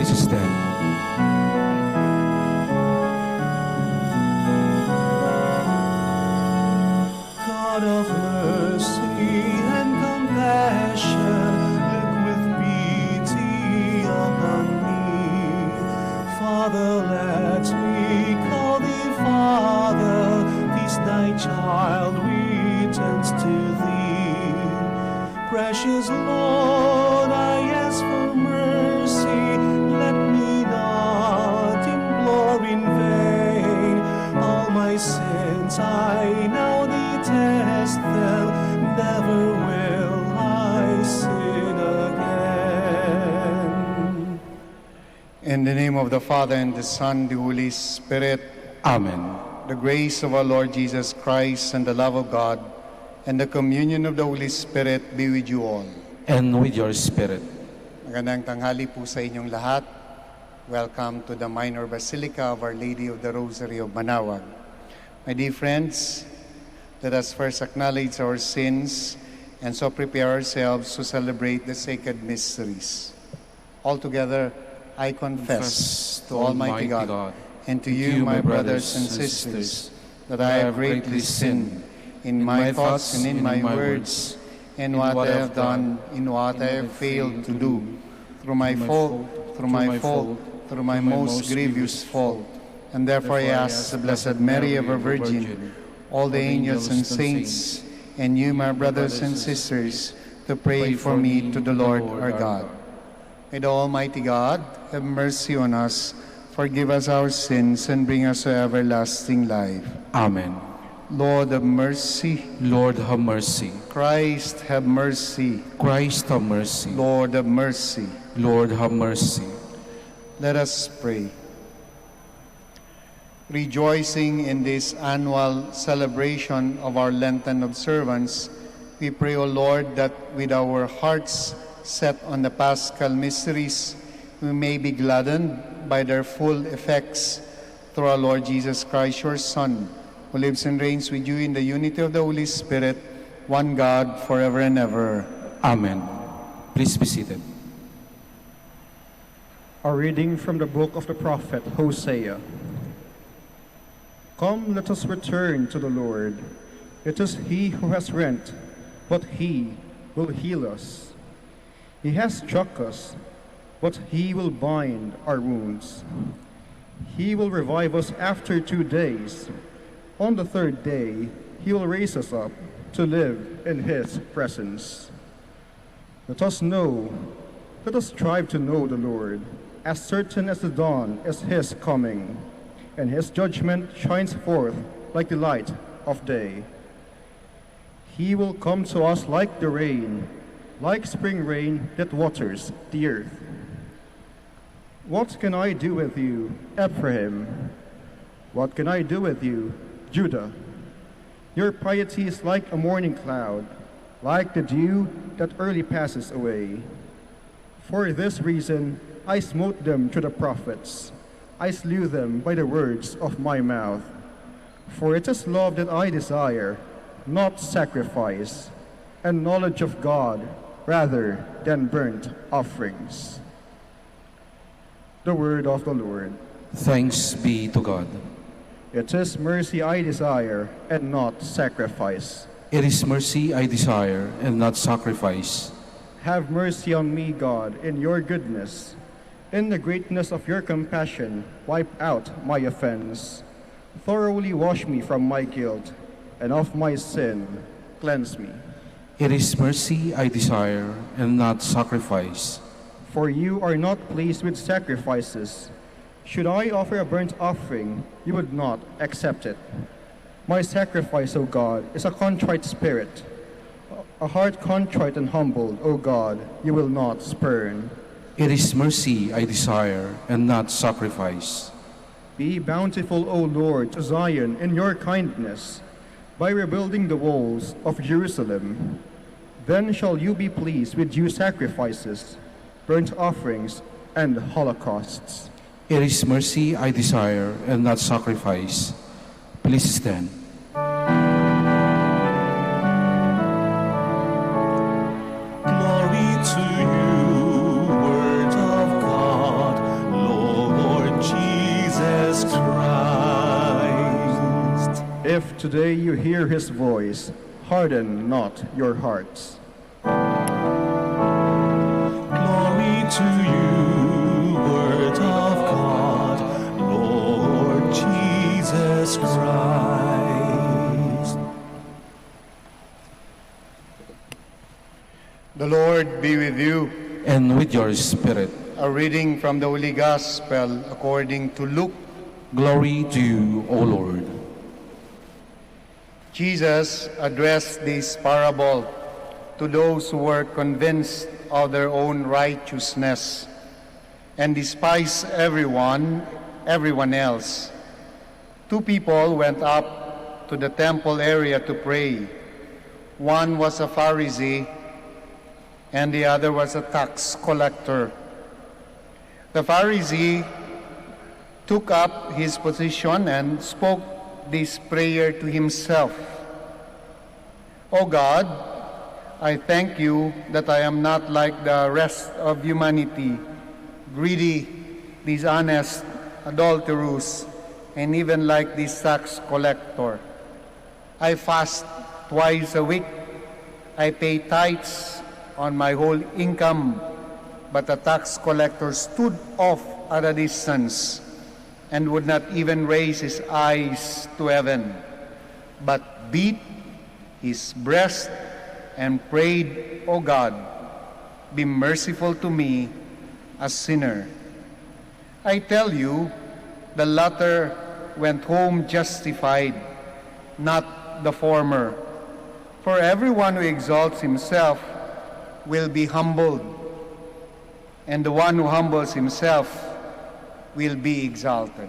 Please stand. God of mercy and compassion, look with pity upon me. Father, let me call thee Father, this thy child returns to thee. Precious Lord, I ask for mercy, let me not implore in vain. All my sins I now detest them, never will I sin again. In the name of the Father, and the Son, the Holy Spirit. Amen. The grace of our Lord Jesus Christ, and the love of God, and the communion of the Holy Spirit be with you all. And with your spirit. Magandang tanghali po sa inyong lahat. Welcome to the Minor Basilica of Our Lady of the Rosary of Manaoag. My dear friends, let us first acknowledge our sins and so prepare ourselves to celebrate the sacred mysteries. Altogether, I confess to Almighty God and to you, my brothers and sisters, that I have greatly sinned in my thoughts and in my words, in what I have done, in what I have failed to do, through my fault, through my most grievous fault. And therefore I ask the Blessed Mary, ever Virgin, all the angels and saints, and you, my brothers and sisters, to pray for me to the Lord our God. May the Almighty God have mercy on us, forgive us our sins, and bring us to everlasting life. Amen. Lord have mercy. Lord, have mercy. Christ have mercy. Christ, have mercy. Lord have mercy. Lord, have mercy. Let us pray. Rejoicing in this annual celebration of our Lenten observance, we pray, O Lord, that with our hearts set on the Paschal mysteries, we may be gladdened by their full effects through our Lord Jesus Christ, your Son, who lives and reigns with you in the unity of the Holy Spirit, one God, forever and ever. Amen. Please be seated. A reading from the book of the prophet Hosea. Come, let us return to the Lord. It is He who has rent, but He will heal us. He has struck us, but He will bind our wounds. He will revive us after 2 days. On the 3rd day, He will raise us up to live in His presence. Let us strive to know the Lord. As certain as the dawn is His coming, and His judgment shines forth like the light of day. He will come to us like the rain, like spring rain that waters the earth. What can I do with you, Ephraim? What can I do with you, Judah? Your piety is like a morning cloud, like the dew that early passes away. For this reason I smote them to the prophets. I slew them by the words of my mouth. For it is love that I desire, not sacrifice, and knowledge of God rather than burnt offerings. The word of the Lord. Thanks be to God. It is mercy I desire, and not sacrifice. It is mercy I desire, and not sacrifice. Have mercy on me, God, in your goodness. In the greatness of your compassion, wipe out my offense. Thoroughly wash me from my guilt, and of my sin cleanse me. It is mercy I desire, and not sacrifice. For you are not pleased with sacrifices. Should I offer a burnt offering, you would not accept it. My sacrifice, O God, is a contrite spirit. A heart contrite and humbled, O God, you will not spurn. It is mercy I desire, and not sacrifice. Be bountiful, O Lord, to Zion in your kindness, by rebuilding the walls of Jerusalem. Then shall you be pleased with due sacrifices, burnt offerings, and holocausts. It is mercy I desire, and not sacrifice. Please stand. Glory to you, Word of God. If today you hear his voice, harden not your hearts. Glory to you, Word of God, Lord Jesus Christ. The Lord be with you. And with your spirit. A reading from the Holy Gospel according to Luke. Glory to you, O Lord. Jesus addressed this parable to those who were convinced of their own righteousness and despised everyone else. Two people went up to the temple area to pray. One was a Pharisee and the other was a tax collector. The Pharisee took up his position and spoke this prayer to himself. O God, I thank you that I am not like the rest of humanity, greedy, dishonest, adulterous, and even like this tax collector. I fast twice a week. I pay tithes on my whole income, but the tax collector stood off at a distance and would not even raise his eyes to heaven, but beat his breast and prayed, O God, be merciful to me, a sinner. I tell you, the latter went home justified, not the former. For everyone who exalts himself will be humbled, and the one who humbles himself will be exalted.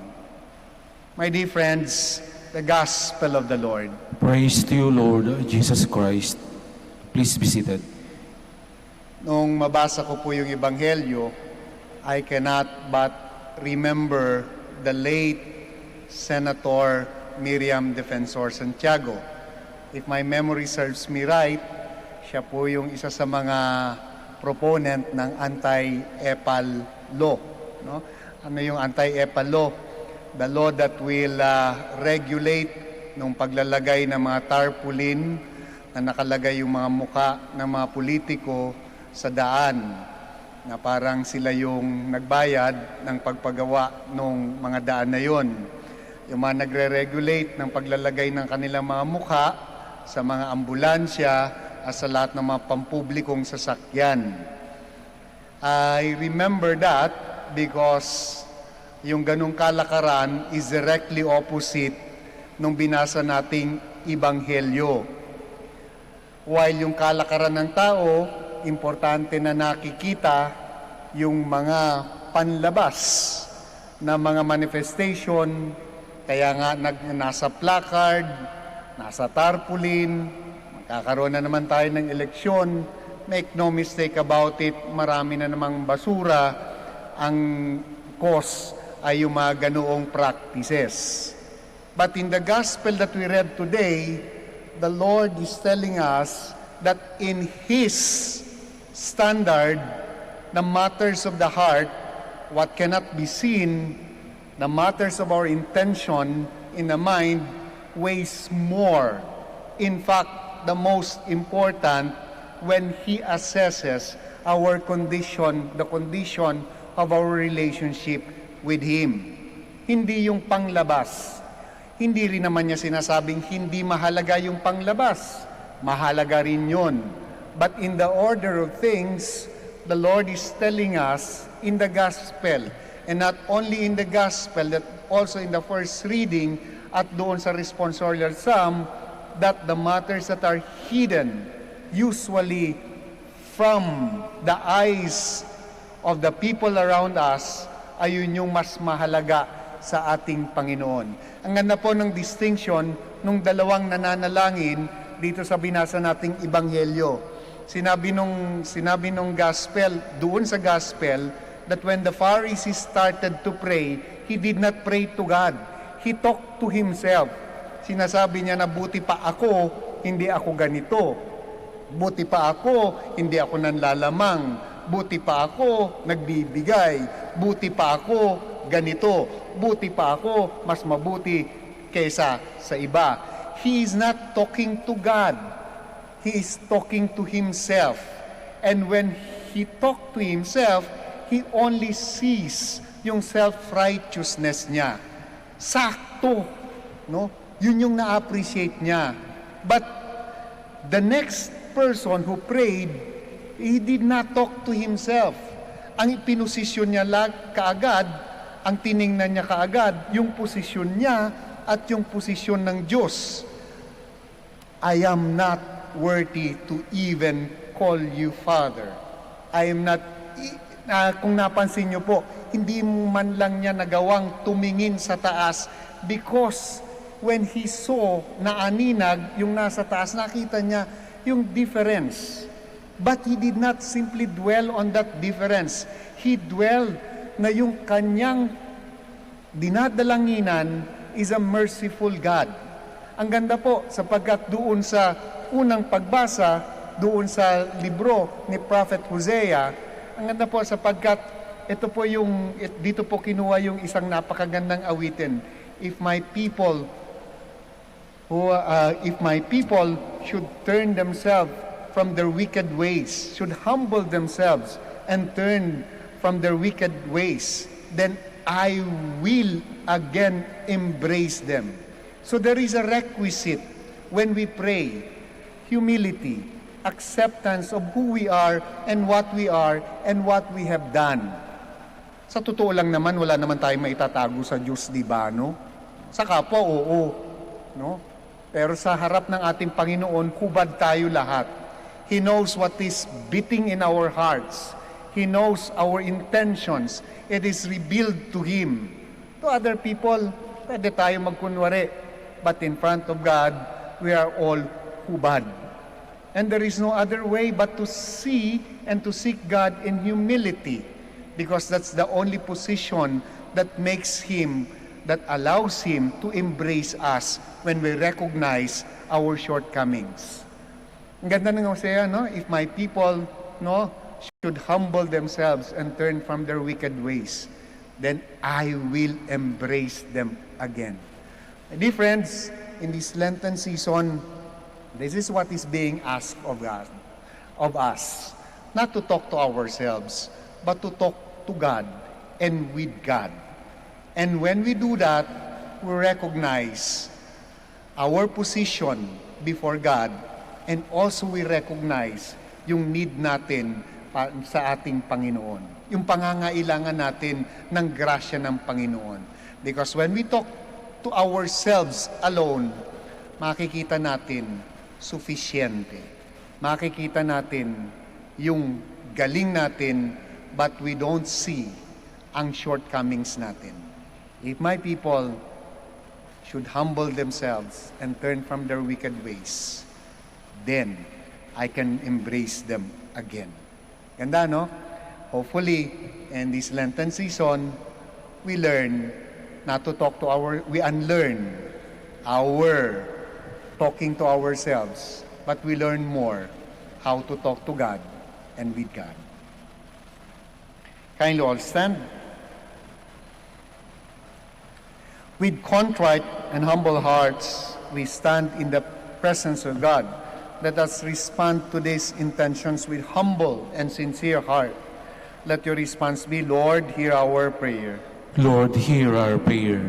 My dear friends, the Gospel of the Lord. Praise to you, Lord Jesus Christ. Please be seated. Nung mabasa ko po yung Ebanghelyo, I cannot but remember the late Senator Miriam Defensor Santiago. If my memory serves me right, siya po yung isa sa mga proponent ng anti-EPAL law. No? Ano yung anti-EPAL law? The law that will regulate nung paglalagay ng mga tarpaulin na nakalagay yung mga muka ng mga politiko sa daan, na parang sila yung nagbayad ng pagpagawa ng mga daan na yon. Yung mga nagre-regulate ng paglalagay ng kanilang mga muka sa mga ambulansya at sa lahat ng mga pampublikong sasakyan. I remember that because yung ganung kalakaran is directly opposite nung binasa nating Ebanghelyo. While yung kalakaran ng tao, importante na nakikita yung mga panlabas na mga manifestation, kaya nga nasa placard, nasa tarpaulin, magkakaroon na naman tayo ng eleksyon, make no mistake about it, marami na namang basura, ang cause ay yung mga ganoong practices. But in the gospel that we read today, the Lord is telling us that in His standard, the matters of the heart, what cannot be seen, the matters of our intention in the mind weighs more. In fact, the most important when He assesses our condition, the condition of our relationship with Him. Hindi yung panglabas. Hindi rin naman niya sinasabing hindi mahalaga yung panglabas. Mahalaga rin yun. But in the order of things, the Lord is telling us in the gospel, and not only in the gospel, that also in the first reading at doon sa responsorial psalm, that the matters that are hidden, usually from the eyes of the people around us, ayun yung mas mahalaga sa ating Panginoon. Ang ganda po ng distinction nung dalawang nananalangin dito sa binasa nating Ebanghelyo. Sinabi nung gospel, doon sa gospel, that when the Pharisees started to pray, he did not pray to God. He talked to himself. Sinasabi niya na buti pa ako, hindi ako ganito. Buti pa ako, hindi ako nanlalamang. Buti pa ako, nagbibigay. Buti pa ako, ganito. Buti pa ako, mas mabuti kaysa sa iba. he is not talking to God. He is talking to himself. And when he talked to himself, he only sees yung self-righteousness niya. Sakto, no? Yun yung na-appreciate niya. But the next person who prayed, he did not talk to himself. Ang pinosisyon niya kaagad, ang tiningnan niya kaagad, yung posisyon niya at yung posisyon ng Diyos. I am not worthy to even call you Father. I am not, kung napansin niyo po, hindi man lang niya nagawang tumingin sa taas because when he saw na aninag, yung nasa taas, nakita niya yung difference. But he did not simply dwell on that difference. He dwelled na yung kanyang dinadalanginan is a merciful God. Ang ganda po, sapagkat doon sa unang pagbasa, doon sa libro ni Prophet Hosea, ang ganda po sapagkat ito po dito po kinuha yung isang napakagandang awitin. If my people should turn themselves from their wicked ways, should humble themselves and turn from their wicked ways, then I will again embrace them. So there is a requisite when we pray, humility, acceptance of who we are and what we have done. Sa totoo lang naman, wala naman tayong maitatago sa Diyos, di ba, no? Sa kapwa, oo, no? Pero sa harap ng ating Panginoon, hubad tayo lahat. He knows what is beating in our hearts. He knows our intentions. It is revealed to Him. To other people, pwede tayo magkunwari. But in front of God, we are all hubad. And there is no other way but to see and to seek God in humility. Because that's the only position that allows Him to embrace us when we recognize our shortcomings. Ang ganda ng Hosea, no? If my people, no, should humble themselves and turn from their wicked ways, then I will embrace them again. Dear friends, in this Lenten season, this is what is being asked of us. Not to talk to ourselves, but to talk to God and with God. And when we do that, we recognize our position before God, and also we recognize yung need natin sa ating Panginoon. Yung pangangailangan natin ng grasya ng Panginoon. Because when we talk to ourselves alone, makikita natin sufficiente. Makikita natin yung galing natin, but we don't see ang shortcomings natin. If my people should humble themselves and turn from their wicked ways, then I can embrace them again. Ganda, no? Hopefully, in this Lenten season, we learn not to talk to we unlearn our talking to ourselves, but we learn more how to talk to God and with God. Kindly all stand. With contrite and humble hearts, we stand in the presence of God. Let us respond to these intentions with humble and sincere heart. Let your response be, Lord, hear our prayer. Lord, hear our prayer.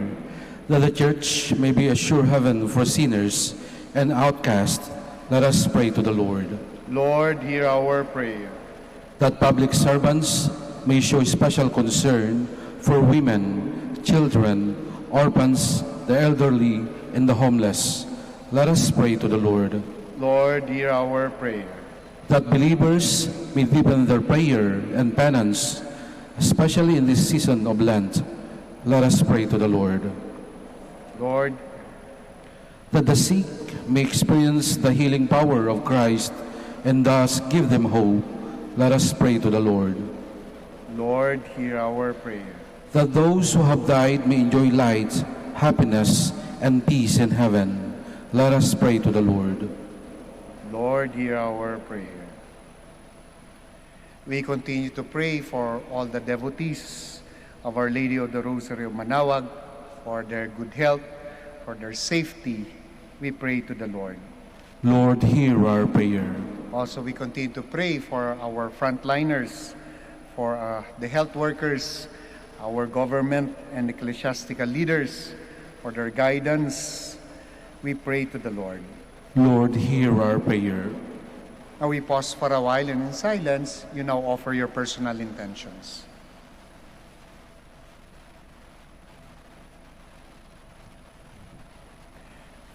That the Church may be a sure heaven for sinners and outcasts, let us pray to the Lord. Lord, hear our prayer. That public servants may show special concern for women, children, orphans, the elderly, and the homeless, let us pray to the Lord. Lord, hear our prayer. That believers may deepen their prayer and penance, especially in this season of Lent, let us pray to the Lord. Lord, that the sick may experience the healing power of Christ and thus give them hope, let us pray to the Lord. Lord, hear our prayer. That those who have died may enjoy light, happiness, and peace in heaven, let us pray to the Lord. Lord, hear our prayer. We continue to pray for all the devotees of Our Lady of the Rosary of Manaoag, for their good health, for their safety, we pray to the Lord. Lord, hear our prayer. Also, we continue to pray for our frontliners, for the health workers, our government and ecclesiastical leaders, for their guidance. We pray to the Lord. Lord, hear our prayer. Now we pause for a while, and in silence, you now offer your personal intentions.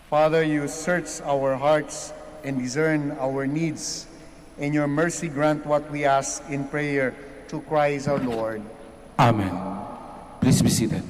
Father, you search our hearts and discern our needs. In your mercy, grant what we ask in prayer through Christ our Lord. Amen. Please be seated.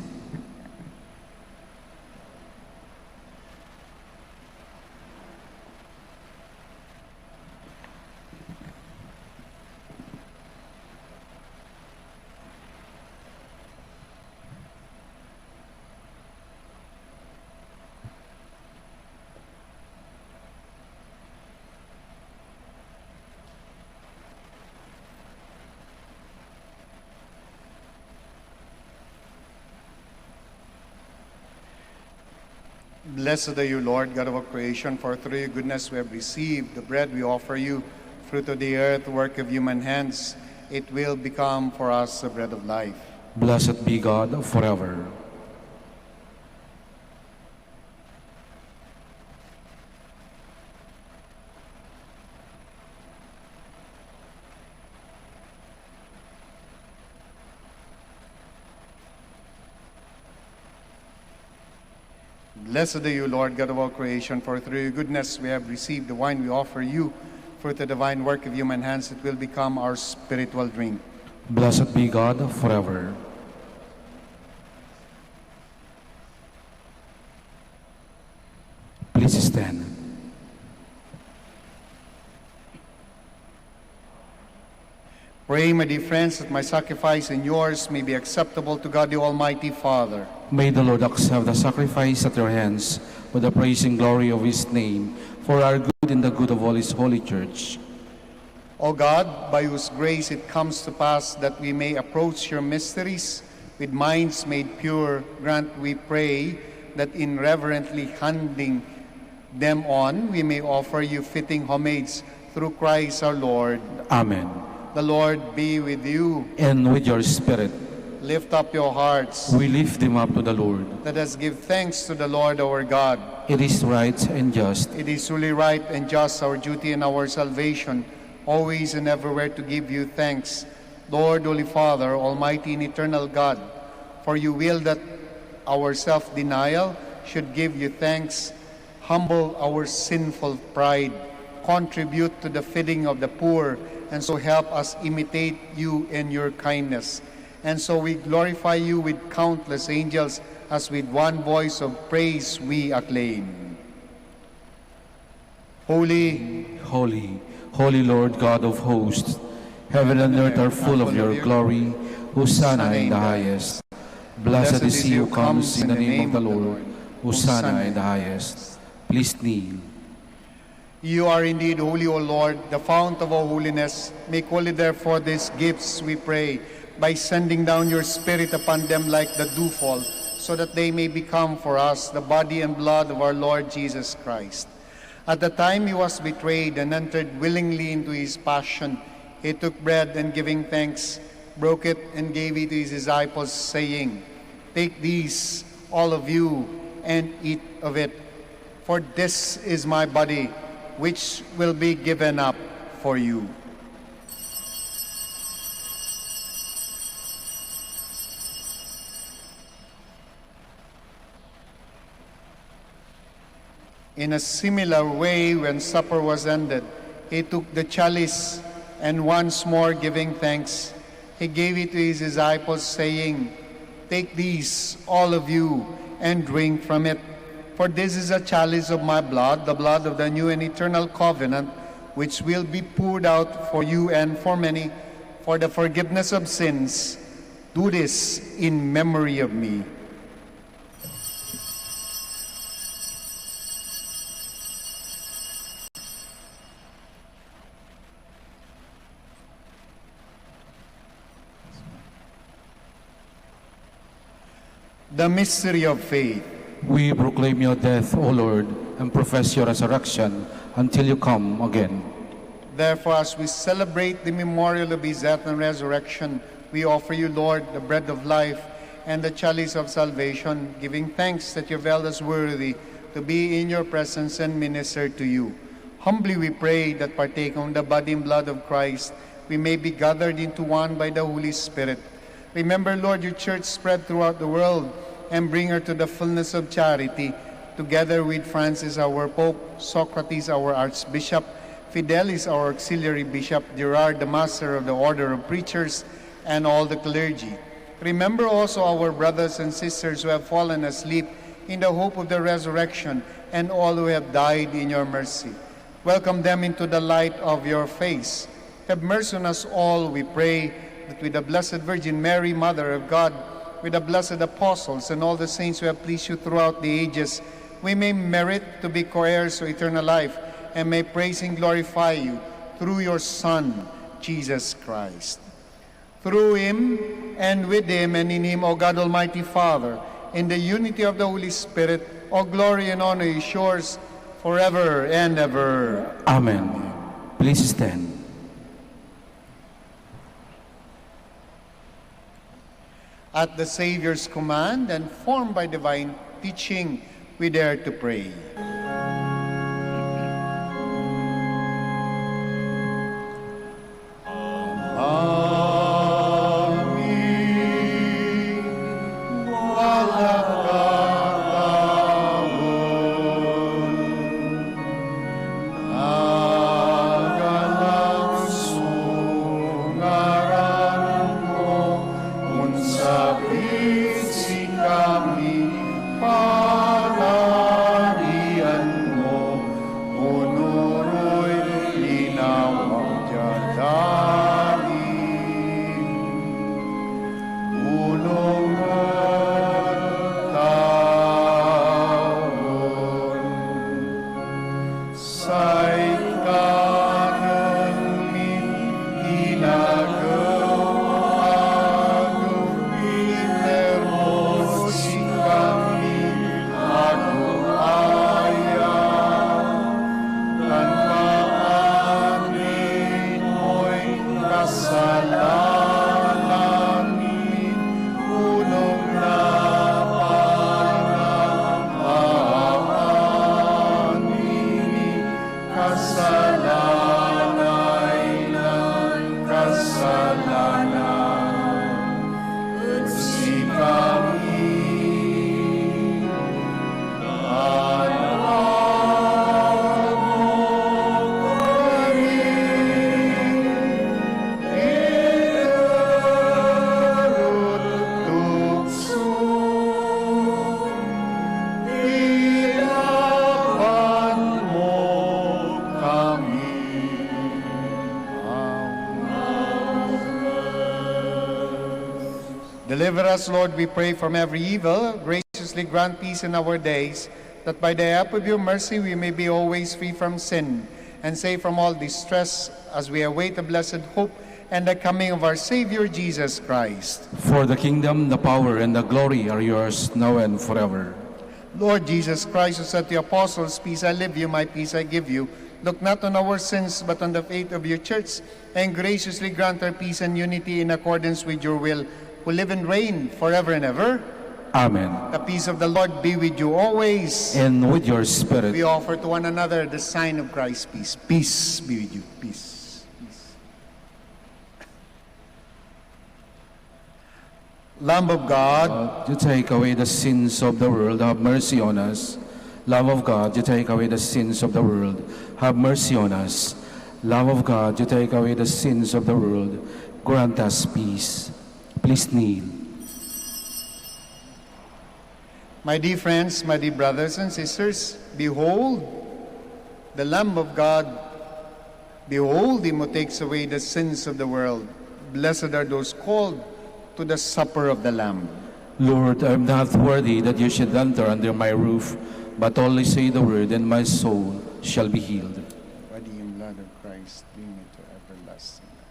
Blessed are you, Lord, God of all creation, for through your goodness we have received the bread we offer you, fruit of the earth, work of human hands. It will become for us the bread of life. Blessed be God forever. Blessed are you, Lord, God of all creation, for through your goodness we have received the wine we offer you, fruit of the divine work of human hands. It will become our spiritual drink. Blessed be God forever. Please stand. Pray, my dear friends, that my sacrifice and yours may be acceptable to God the Almighty Father. May the Lord accept the sacrifice at your hands with the praise and glory of his name, for our good and the good of all his holy church. O God, by whose grace it comes to pass that we may approach your mysteries with minds made pure, grant, we pray, that in reverently handing them on, we may offer you fitting homage through Christ our Lord. Amen. The Lord be with you. And with your spirit, Lift up your hearts. we lift them up to the Lord. Let us give thanks to the Lord our God. It is right and just, It is truly right and just, our duty and our salvation, always and everywhere to give you thanks, Lord, Holy Father, Almighty and eternal God, for you will that our self-denial should give you thanks, humble our sinful pride, contribute to the feeding of the poor, and so help us imitate you in your kindness. And so we glorify you with countless angels, as with one voice of praise we acclaim. Holy, holy, holy Lord God of hosts, heaven and earth are full of your glory. Hosanna in the highest. Blessed is he who comes in the name of the Lord. Hosanna in the highest. Please kneel. you are indeed holy, O Lord, the fount of all holiness. Make holy therefore these gifts, we pray, by sending down your Spirit upon them like the dewfall, so that they may become for us the body and blood of our Lord Jesus Christ. At the time he was betrayed and entered willingly into his passion, he took bread and giving thanks, broke it and gave it to his disciples, saying, "Take these, all of you, and eat of it, for this is my body, which will be given up for you." In a similar way, when supper was ended, he took the chalice, and once more giving thanks, he gave it to his disciples, saying, "Take these, all of you, and drink from it. For this is a chalice of my blood, the blood of the new and eternal covenant, which will be poured out for you and for many, for the forgiveness of sins. Do this in memory of me." The mystery of faith. We proclaim your death, O Lord, and profess your resurrection until you come again. Therefore, as we celebrate the memorial of his death and resurrection, we offer you, Lord, the bread of life and the chalice of salvation, giving thanks that you have held us worthy to be in your presence and minister to you. Humbly we pray that partaking of the body and blood of Christ, we may be gathered into one by the Holy Spirit. Remember, Lord, your church spread throughout the world and bring her to the fullness of charity, together with Francis, our Pope, Socrates, our Archbishop, Fidelis, our Auxiliary Bishop, Gerard, the Master of the Order of Preachers, and all the clergy. Remember also our brothers and sisters who have fallen asleep in the hope of the resurrection, and all who have died in your mercy. Welcome them into the light of your face. Have mercy on us all, we pray, that with the Blessed Virgin Mary, Mother of God, with the blessed apostles and all the saints who have pleased you throughout the ages, we may merit to be co-heirs of eternal life, and may praise and glorify you through your Son, Jesus Christ. Through him, and with him, and in him, O God Almighty Father, in the unity of the Holy Spirit, all glory and honor is yours forever and ever. Amen. Please stand. At the Savior's command and formed by divine teaching, we dare to pray. Deliver us, Lord, we pray, from every evil. Graciously grant peace in our days, that by the help of your mercy we may be always free from sin and safe from all distress, as we await the blessed hope and the coming of our Savior, Jesus Christ. For the kingdom, the power, and the glory are yours, now and forever. Lord Jesus Christ, who said to the apostles, "Peace I leave you, my peace I give you," look not on our sins, but on the faith of your church, and graciously grant our peace and unity in accordance with your will, who live and reign forever and ever. Amen. The peace of the Lord be with you always. And with your spirit. We offer to one another the sign of Christ's peace. Peace be with you. Peace. Peace. Lamb of God, You take away the sins of the world, have mercy on us. Lamb of God, you take away the sins of the world, have mercy on us. Lamb of God, you take away the sins of the world, grant us peace. Please kneel. my dear friends, my dear brothers and sisters, behold the Lamb of God. Behold him who takes away the sins of the world. Blessed are those called to the supper of the Lamb. Lord, I am not worthy that you should enter under my roof, but only say the word, and my soul shall be healed. Body and blood of Christ, bring me to everlasting life.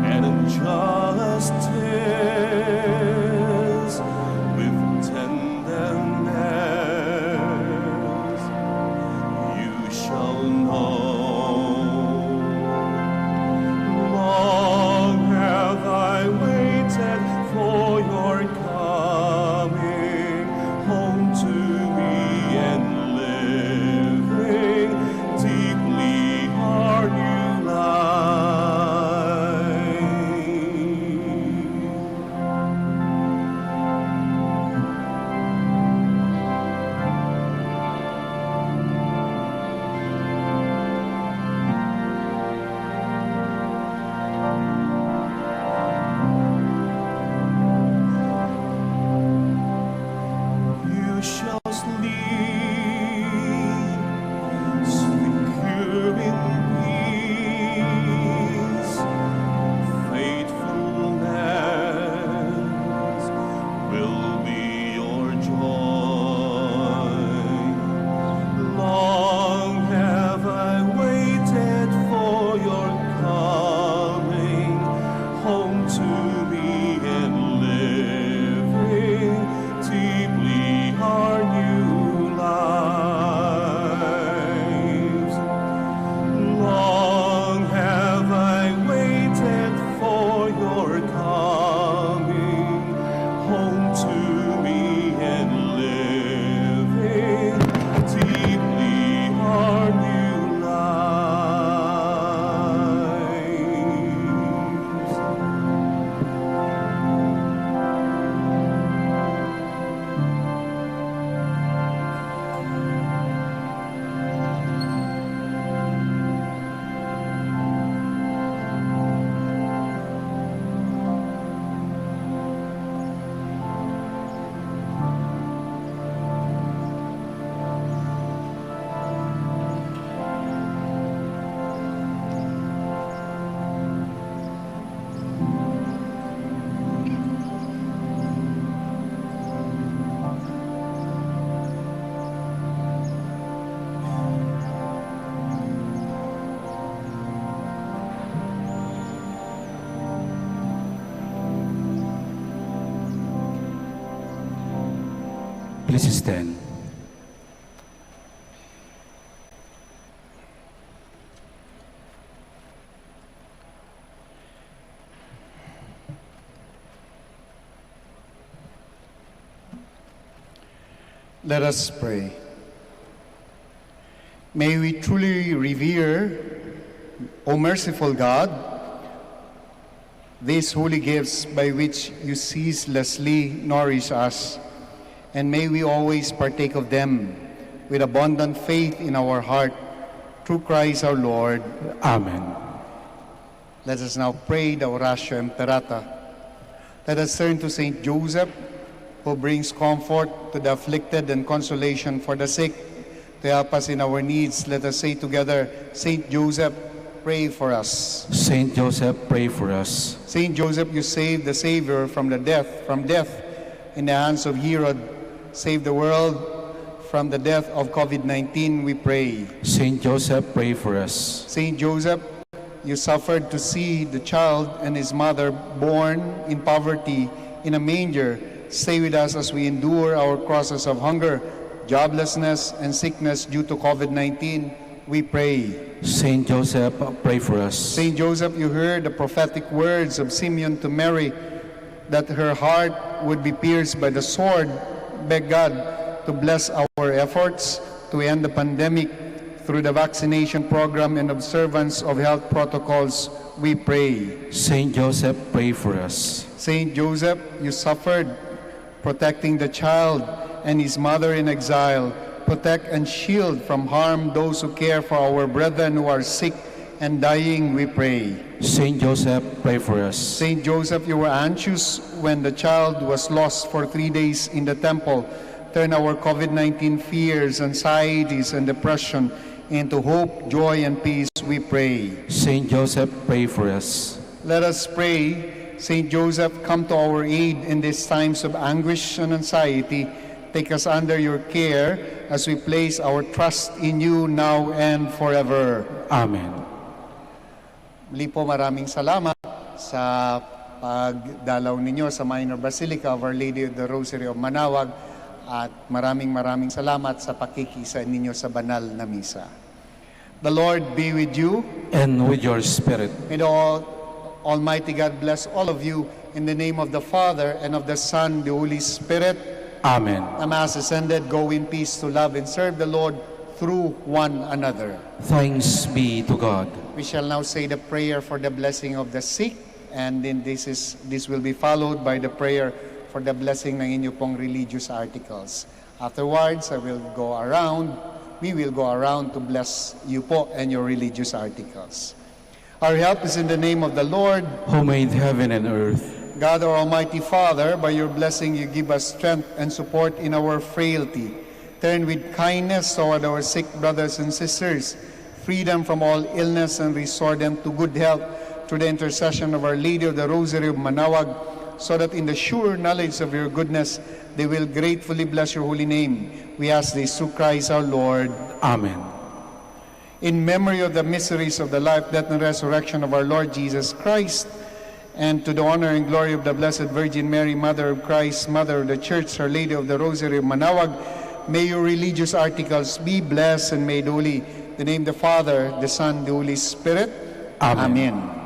and injustice with tenderness you shall know. Long have I waited for your coming home to me, and living deeply are new you shall sleep secure in peace. Faithfulness will be your joy. Long have I waited for your coming home to me, and living deeply our new lives. Long have I waited for your coming home to me, and living deeply our new lives. Please stand. Let us pray. May we truly revere, O merciful God, these holy gifts by which you ceaselessly nourish us, and may we always partake of them with abundant faith in our heart, through Christ our Lord. Amen. Let us now pray the Oratio Imperata. Let us turn to Saint Joseph, who brings comfort to the afflicted and consolation for the sick. To help us in our needs, let us say together, Saint Joseph, pray for us. Saint Joseph, pray for us. Saint Joseph, you saved the Savior from death in the hands of Herod. Save the world from the death of COVID-19, we pray. Saint Joseph, pray for us. Saint Joseph, you suffered to see the child and his mother born in poverty in a manger. Stay with us as we endure our crosses of hunger, joblessness, and sickness due to COVID-19, we pray. Saint Joseph, pray for us. Saint Joseph, you heard the prophetic words of Simeon to Mary that her heart would be pierced by the sword. Beg God to bless our efforts to end the pandemic through the vaccination program and observance of health protocols, we pray. Saint Joseph, pray for us. Saint Joseph, you suffered protecting the child and his mother in exile. Protect and shield from harm those who care for our brethren who are sick and dying, we pray. Saint Joseph, pray for us. Saint Joseph, you were anxious when the child was lost for 3 days in the temple. Turn our COVID-19 fears, anxieties, and depression into hope, joy, and peace, we pray. Saint Joseph, pray for us. Let us pray. Saint Joseph, come to our aid in these times of anguish and anxiety. Take us under your care as we place our trust in you now and forever. Amen. Muli po maraming salamat sa pagdalaw ninyo sa Minor Basilica of Our Lady of the Rosary of Manaoag at maraming salamat sa pakikisa ninyo sa banal na misa. The Lord be with you. And with your spirit. May the Almighty God bless all of you in the name of the Father and of the Son, the Holy Spirit. Amen. The Mass is ended. Go in peace to love and serve the Lord through one another. Thanks be to God. We shall now say the prayer for the blessing of the sick, and then this will be followed by the prayer for the blessing ng inyo pong religious articles. Afterwards, we will go around to bless you po and your religious articles. Our help is in the name of the Lord, Who made heaven and earth. God our Almighty Father. By your blessing you give us strength and support in our frailty. Turn with kindness toward our sick brothers and sisters, free them from all illness and restore them to good health through the intercession of Our Lady of the Rosary of Manaoag, so that in the sure knowledge of your goodness they will gratefully bless your holy name. We ask this through Christ our Lord. Amen. In memory of the mysteries of the life, death, and resurrection of our Lord Jesus Christ, and to the honor and glory of the Blessed Virgin Mary, Mother of Christ, Mother of the Church, Our Lady of the Rosary of Manaoag, may your religious articles be blessed and made holy. In the name of the Father, the Son, the Holy Spirit. Amen. Amen.